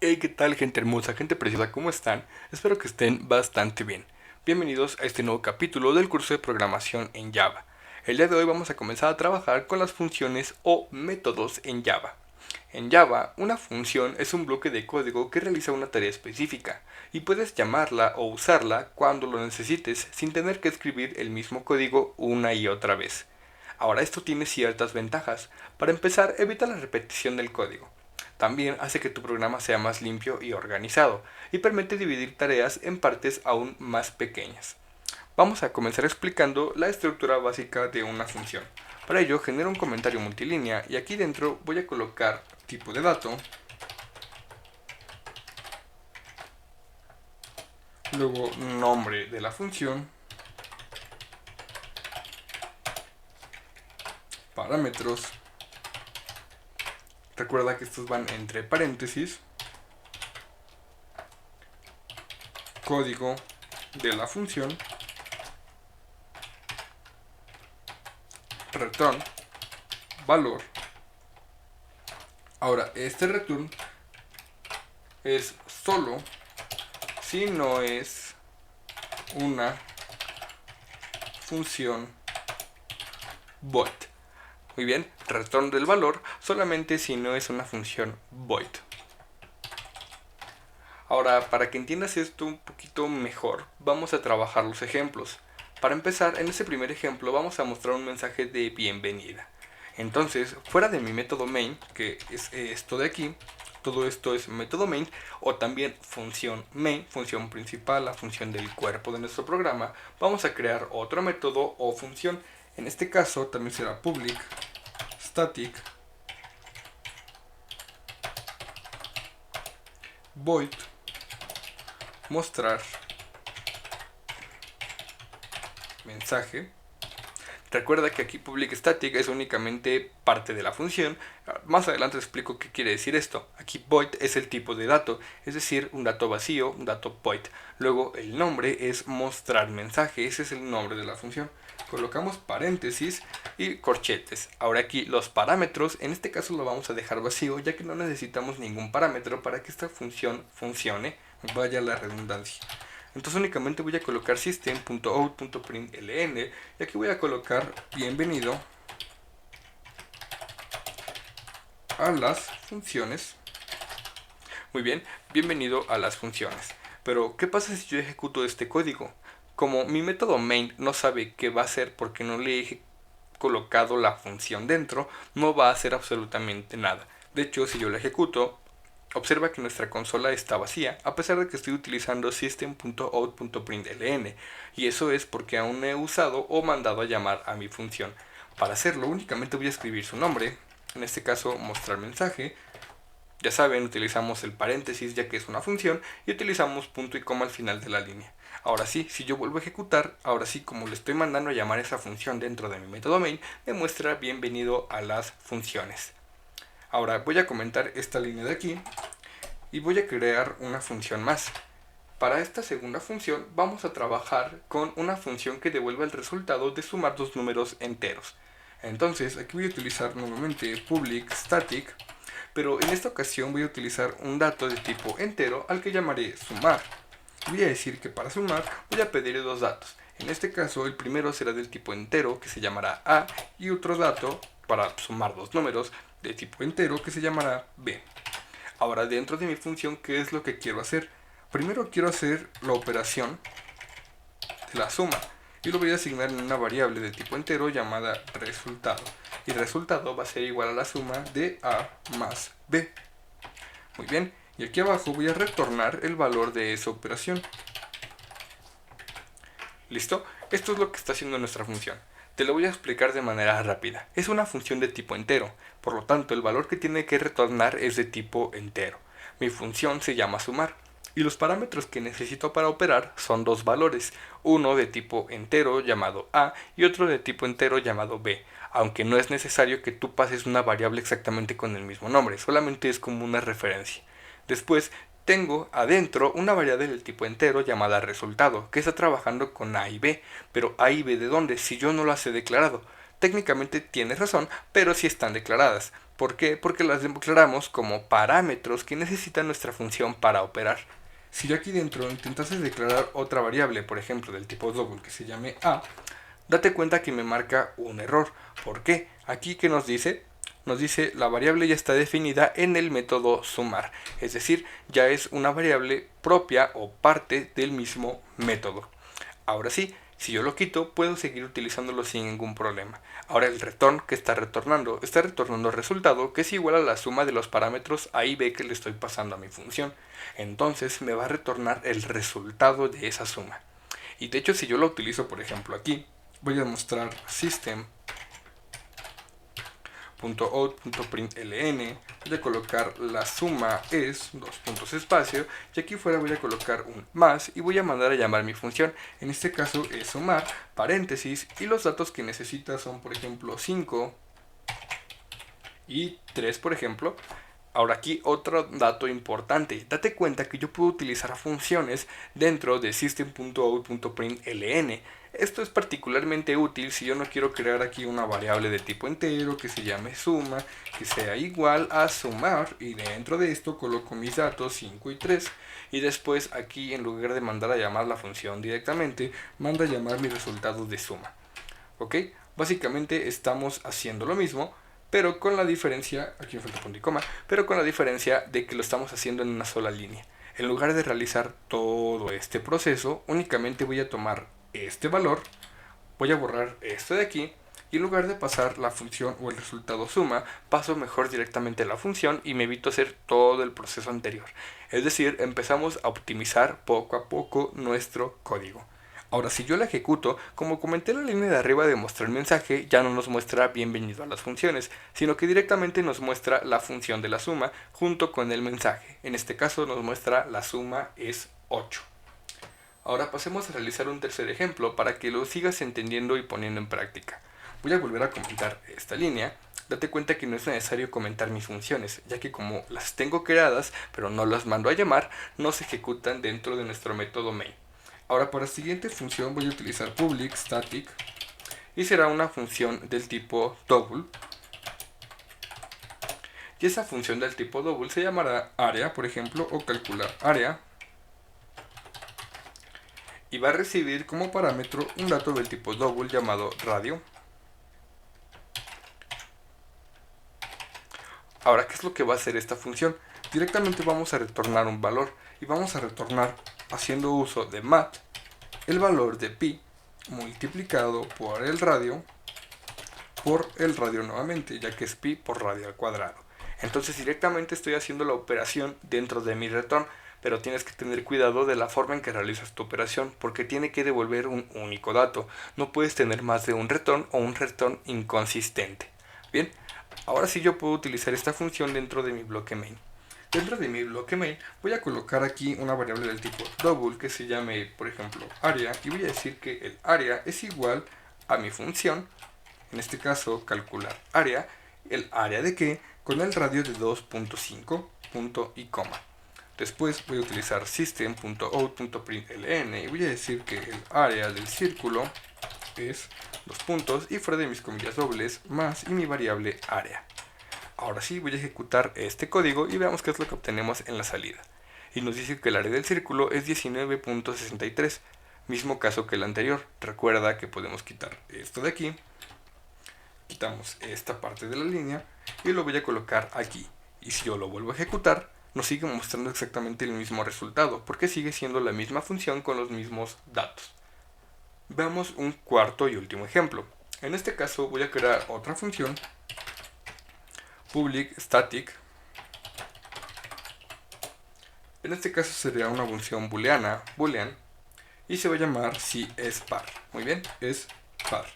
Hey, ¿qué tal, gente hermosa, gente preciosa? ¿Cómo están? Espero que estén bastante bien. Bienvenidos a este nuevo capítulo del curso de programación en Java. El día de hoy vamos a comenzar a trabajar con las funciones o métodos en Java. En Java, una función es un bloque de código que realiza una tarea específica y puedes llamarla o usarla cuando lo necesites sin tener que escribir el mismo código una y otra vez. Ahora, esto tiene ciertas ventajas. Para empezar, evita la repetición del código. También hace que tu programa sea más limpio y organizado y permite dividir tareas en partes aún más pequeñas. Vamos a comenzar explicando la estructura básica de una función. Para ello, genero un comentario multilínea y aquí dentro voy a colocar tipo de dato, luego nombre de la función, parámetros. Recuerda que estos van entre paréntesis, código de la función, return, valor. Ahora, este return es solo si no es una función void. Muy bien, return del valor solamente si no es una función void. Ahora, para que entiendas esto un poquito mejor, vamos a trabajar los ejemplos. Para empezar, en este primer ejemplo vamos a mostrar un mensaje de bienvenida. Entonces, fuera de mi método main, que es esto de aquí, todo esto es método main o también función main, función principal, la función del cuerpo de nuestro programa, vamos a crear otro método o función. En este caso también será public static void mostrar mensaje. Recuerda que aquí public static es únicamente parte de la función. Más adelante explico qué quiere decir esto. Aquí void es el tipo de dato, es decir, un dato vacío, un dato void. Luego el nombre es mostrar mensaje, ese es el nombre de la función. Colocamos paréntesis y corchetes. Ahora aquí los parámetros, en este caso lo vamos a dejar vacío ya que no necesitamos ningún parámetro para que esta función funcione, vaya la redundancia. Entonces únicamente voy a colocar system.out.println y aquí voy a colocar bienvenido a las funciones. Muy bien, bienvenido a las funciones. Pero, ¿qué pasa si yo ejecuto este código? Como mi método main no sabe qué va a hacer porque no le he colocado la función dentro, no va a hacer absolutamente nada. De hecho, si yo lo ejecuto, observa que nuestra consola está vacía, a pesar de que estoy utilizando system.out.println, y eso es porque aún no he usado o mandado a llamar a mi función. Para hacerlo únicamente voy a escribir su nombre, en este caso mostrar mensaje. Ya saben, utilizamos el paréntesis ya que es una función y utilizamos punto y coma al final de la línea. Ahora sí, si yo vuelvo a ejecutar, ahora sí, como le estoy mandando a llamar a esa función dentro de mi método main, me muestra bienvenido a las funciones. Ahora voy a comentar esta línea de aquí y voy a crear una función más. Para esta segunda función vamos a trabajar con una función que devuelva el resultado de sumar dos números enteros. Entonces aquí voy a utilizar nuevamente public static, pero en esta ocasión voy a utilizar un dato de tipo entero al que llamaré sumar. Voy a decir que para sumar voy a pedir dos datos. En este caso el primero será del tipo entero que se llamará a y otro dato para sumar dos números de tipo entero que se llamará b. Ahora dentro de mi función, ¿qué es lo que quiero hacer? Primero quiero hacer la operación de la suma y lo voy a asignar en una variable de tipo entero llamada resultado. Y el resultado va a ser igual a la suma de a más b. Muy bien, y aquí abajo voy a retornar el valor de esa operación. ¿Listo? Esto es lo que está haciendo nuestra función. Te lo voy a explicar de manera rápida. Es una función de tipo entero, por lo tanto el valor que tiene que retornar es de tipo entero. Mi función se llama sumar y los parámetros que necesito para operar son dos valores, uno de tipo entero llamado a y otro de tipo entero llamado b, aunque no es necesario que tú pases una variable exactamente con el mismo nombre, solamente es como una referencia. Después tengo adentro una variable del tipo entero llamada resultado, que está trabajando con a y b, pero a y b ¿de dónde? Si yo no las he declarado. Técnicamente tienes razón, pero sí están declaradas. ¿Por qué? Porque las declaramos como parámetros que necesita nuestra función para operar. Si yo aquí dentro intentase declarar otra variable, por ejemplo, del tipo double que se llame a, date cuenta que me marca un error. ¿Por qué? Aquí que nos dice, la variable ya está definida en el método sumar, es decir, ya es una variable propia o parte del mismo método. Ahora sí, si yo lo quito, puedo seguir utilizándolo sin ningún problema. Ahora el return que está retornando el resultado que es igual a la suma de los parámetros A y B que le estoy pasando a mi función. Entonces me va a retornar el resultado de esa suma. Y de hecho, si yo lo utilizo, por ejemplo, aquí, voy a mostrar system.out.println, voy a colocar la suma es, dos puntos espacio, y aquí fuera voy a colocar un más y voy a mandar a llamar mi función. En este caso es sumar, paréntesis, y los datos que necesita son, por ejemplo, 5 y 3, por ejemplo. Ahora aquí otro dato importante, date cuenta que yo puedo utilizar funciones dentro de system.out.println. Esto es particularmente útil si yo no quiero crear aquí una variable de tipo entero que se llame suma, que sea igual a sumar, y dentro de esto coloco mis datos 5 y 3, y después aquí en lugar de mandar a llamar la función directamente, manda a llamar mi resultado de suma. ¿Ok? Básicamente estamos haciendo lo mismo, pero con la diferencia, aquí me falta punto y coma, pero con la diferencia de que lo estamos haciendo en una sola línea. En lugar de realizar todo este proceso, únicamente voy a tomar este valor, voy a borrar esto de aquí, y en lugar de pasar la función o el resultado suma, paso mejor directamente a la función y me evito hacer todo el proceso anterior. Es decir, empezamos a optimizar poco a poco nuestro código. Ahora, si yo la ejecuto, como comenté en la línea de arriba de mostrar mensaje, ya no nos muestra bienvenido a las funciones, sino que directamente nos muestra la función de la suma junto con el mensaje. En este caso nos muestra la suma es 8. Ahora pasemos a realizar un tercer ejemplo para que lo sigas entendiendo y poniendo en práctica. Voy a volver a comentar esta línea. Date cuenta que no es necesario comentar mis funciones, ya que como las tengo creadas, pero no las mando a llamar, no se ejecutan dentro de nuestro método main. Ahora para la siguiente función voy a utilizar public static y será una función del tipo double. Y esa función del tipo double se llamará área, por ejemplo, o calcular área. Y va a recibir como parámetro un dato del tipo double llamado radio. Ahora, ¿qué es lo que va a hacer esta función? Directamente vamos a retornar un valor y vamos a retornar, haciendo uso de mat, el valor de pi multiplicado por el radio nuevamente, ya que es pi por radio al cuadrado. Entonces directamente estoy haciendo la operación dentro de mi return, pero tienes que tener cuidado de la forma en que realizas tu operación, porque tiene que devolver un único dato. No puedes tener más de un return o un return inconsistente. Bien, ahora sí yo puedo utilizar esta función dentro de mi bloque main. Dentro de mi bloque main voy a colocar aquí una variable del tipo double que se llame, por ejemplo, área, y voy a decir que el área es igual a mi función, en este caso calcular área, el área de qué, con el radio de 2.5, punto y coma. Después voy a utilizar system.out.println y voy a decir que el área del círculo es 2 puntos y fuera de mis comillas dobles más y mi variable área. Ahora sí voy a ejecutar este código y veamos qué es lo que obtenemos en la salida. Y nos dice que el área del círculo es 19.63, mismo caso que el anterior. Recuerda que podemos quitar esto de aquí, quitamos esta parte de la línea y lo voy a colocar aquí. Y si yo lo vuelvo a ejecutar, nos sigue mostrando exactamente el mismo resultado, porque sigue siendo la misma función con los mismos datos. Veamos un cuarto y último ejemplo. En este caso voy a crear otra función, public static. En este caso sería una función boolean, y se va a llamar si es par. Muy bien, es par.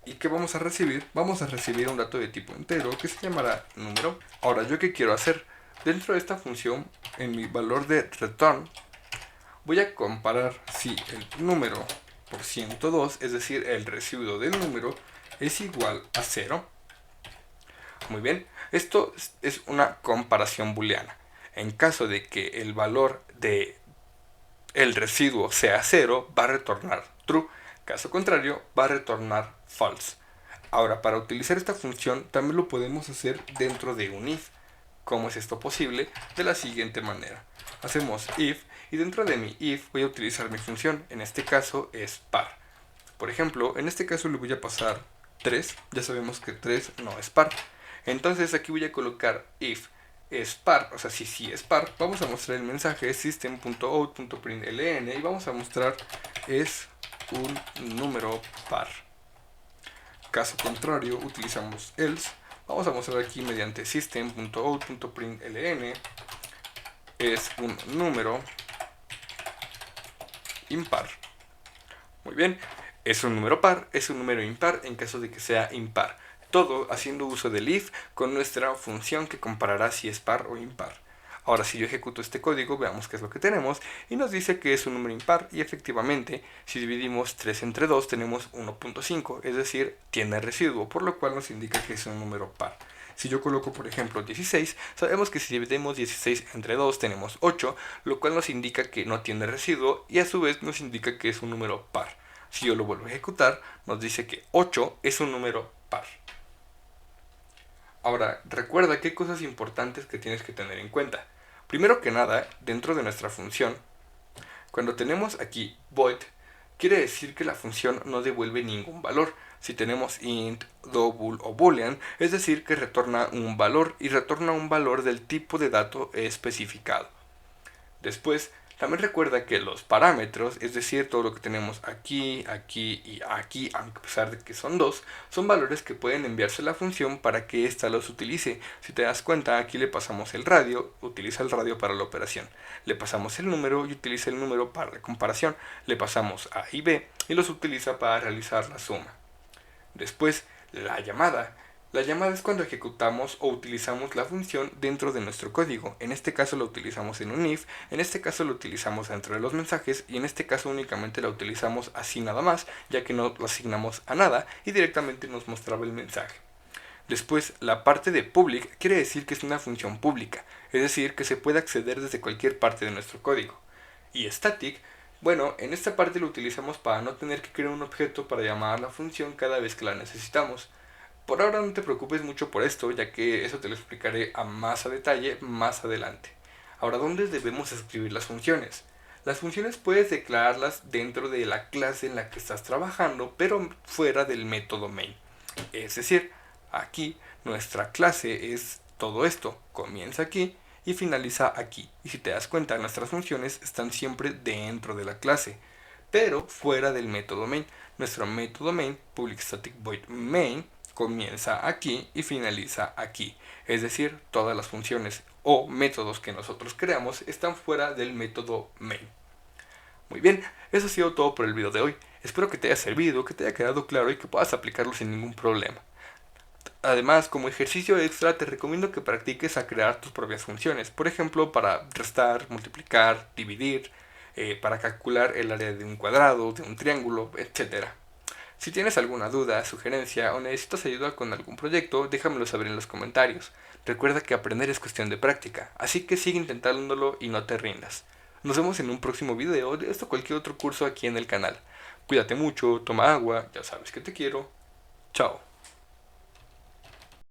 ¿Y qué vamos a recibir? Vamos a recibir un dato de tipo entero que se llamará número. Ahora, ¿yo qué quiero hacer? Dentro de esta función, en mi valor de return, voy a comparar si el número por 102, es decir, el residuo del número, es igual a 0. Muy bien, esto es una comparación booleana. En caso de que el valor de el residuo sea 0, va a retornar true. Caso contrario, va a retornar false. Ahora, para utilizar esta función también lo podemos hacer dentro de un if. ¿Cómo es esto posible? De la siguiente manera. Hacemos if y dentro de mi if voy a utilizar mi función. En este caso es par. Por ejemplo, en este caso le voy a pasar 3. Ya sabemos que 3 no es par. Entonces aquí voy a colocar if es par, o sea, si es par, vamos a mostrar el mensaje system.out.println y vamos a mostrar es un número par. Caso contrario, utilizamos else. Vamos a mostrar aquí mediante system.out.println es un número impar. Muy bien, es un número par, es un número impar en caso de que sea impar. Todo haciendo uso del if con nuestra función que comparará si es par o impar. Ahora, si yo ejecuto este código, veamos qué es lo que tenemos. Y nos dice que es un número impar. Y efectivamente, si dividimos 3 entre 2, tenemos 1.5. Es decir, tiene residuo, por lo cual nos indica que es un número par. Si yo coloco, por ejemplo, 16, sabemos que si dividimos 16 entre 2, tenemos 8, lo cual nos indica que no tiene residuo y a su vez nos indica que es un número par. Si yo lo vuelvo a ejecutar, nos dice que 8 es un número par. Ahora, recuerda que hay cosas importantes que tienes que tener en cuenta. Primero que nada, dentro de nuestra función, cuando tenemos aquí void, quiere decir que la función no devuelve ningún valor. Si tenemos int, double o boolean, es decir que retorna un valor y retorna un valor del tipo de dato especificado. Después, también recuerda que los parámetros, es decir, todo lo que tenemos aquí, aquí y aquí, a pesar de que son dos, son valores que pueden enviarse a la función para que ésta los utilice. Si te das cuenta, aquí le pasamos el radio, utiliza el radio para la operación. Le pasamos el número y utiliza el número para la comparación. Le pasamos A y B y los utiliza para realizar la suma. Después, la llamada. La llamada es cuando ejecutamos o utilizamos la función dentro de nuestro código. En este caso lo utilizamos en un if, en este caso lo utilizamos dentro de los mensajes y en este caso únicamente la utilizamos así nada más, ya que no lo asignamos a nada y directamente nos mostraba el mensaje. Después, la parte de public quiere decir que es una función pública, es decir, que se puede acceder desde cualquier parte de nuestro código. Y static, bueno, en esta parte lo utilizamos para no tener que crear un objeto para llamar a la función cada vez que la necesitamos. Por ahora no te preocupes mucho por esto, ya que eso te lo explicaré más a detalle más adelante. Ahora, ¿dónde debemos escribir las funciones? Las funciones puedes declararlas dentro de la clase en la que estás trabajando, pero fuera del método main. Es decir, aquí nuestra clase es todo esto, comienza aquí y finaliza aquí. Y si te das cuenta, nuestras funciones están siempre dentro de la clase, pero fuera del método main. Nuestro método main, public static void main, comienza aquí y finaliza aquí. Es decir, todas las funciones o métodos que nosotros creamos están fuera del método main. Muy bien, eso ha sido todo por el video de hoy. Espero que te haya servido, que te haya quedado claro y que puedas aplicarlo sin ningún problema. Además, como ejercicio extra, te recomiendo que practiques a crear tus propias funciones. Por ejemplo, para restar, multiplicar, dividir, para calcular el área de un cuadrado, de un triángulo, etc. Si tienes alguna duda, sugerencia o necesitas ayuda con algún proyecto, déjamelo saber en los comentarios. Recuerda que aprender es cuestión de práctica, así que sigue intentándolo y no te rindas. Nos vemos en un próximo video de esto o cualquier otro curso aquí en el canal. Cuídate mucho, toma agua, ya sabes que te quiero. Chao.